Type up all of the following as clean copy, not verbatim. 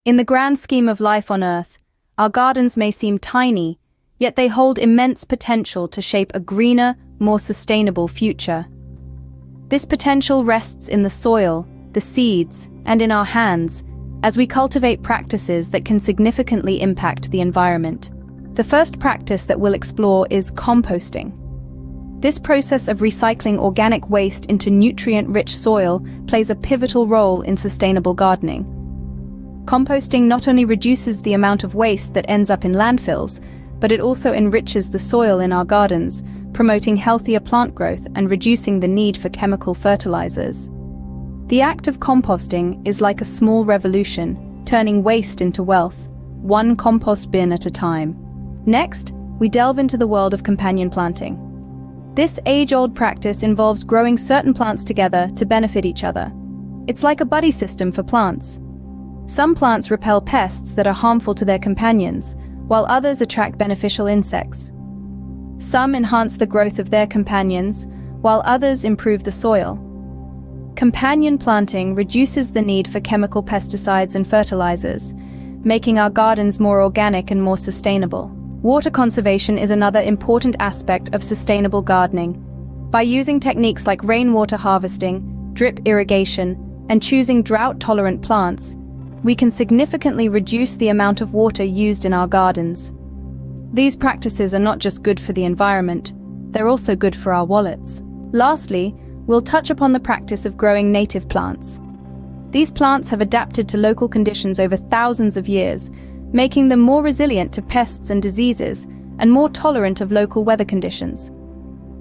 In the grand scheme of life on Earth, our gardens may seem tiny, yet they hold immense potential to shape a greener, more sustainable future. This potential rests in the soil, the seeds, and in our hands, as we cultivate practices that can significantly impact the environment. The first practice that we'll explore is composting. This process of recycling organic waste into nutrient-rich soil plays a pivotal role in sustainable gardening. Composting not only reduces the amount of waste that ends up in landfills, but it also enriches the soil in our gardens, promoting healthier plant growth and reducing the need for chemical fertilizers. The act of composting is like a small revolution, turning waste into wealth, one compost bin at a time. Next, we delve into the world of companion planting. This age-old practice involves growing certain plants together to benefit each other. It's like a buddy system for plants. Some plants repel pests that are harmful to their companions, while others attract beneficial insects. Some enhance the growth of their companions, while others improve the soil. Companion planting reduces the need for chemical pesticides and fertilizers, making our gardens more organic and more sustainable. Water conservation is another important aspect of sustainable gardening. By using techniques like rainwater harvesting, drip irrigation, and choosing drought-tolerant plants, we can significantly reduce the amount of water used in our gardens. These practices are not just good for the environment, they're also good for our wallets. Lastly, we'll touch upon the practice of growing native plants. These plants have adapted to local conditions over thousands of years, making them more resilient to pests and diseases and more tolerant of local weather conditions.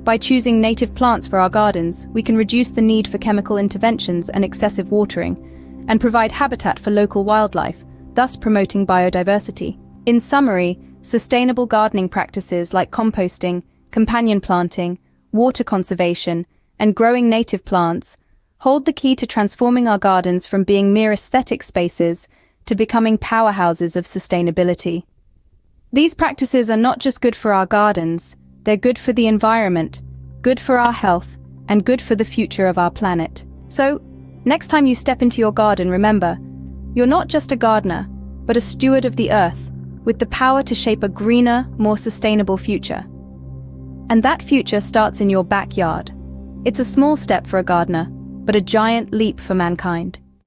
By choosing native plants for our gardens, we can reduce the need for chemical interventions and excessive watering, and provide habitat for local wildlife, thus promoting biodiversity. In summary, sustainable gardening practices like composting, companion planting, water conservation, and growing native plants hold the key to transforming our gardens from being mere aesthetic spaces to becoming powerhouses of sustainability. These practices are not just good for our gardens, they're good for the environment, good for our health, and good for the future of our planet. So, next time you step into your garden, remember, you're not just a gardener, but a steward of the earth, with the power to shape a greener, more sustainable future. And that future starts in your backyard. It's a small step for a gardener, but a giant leap for mankind.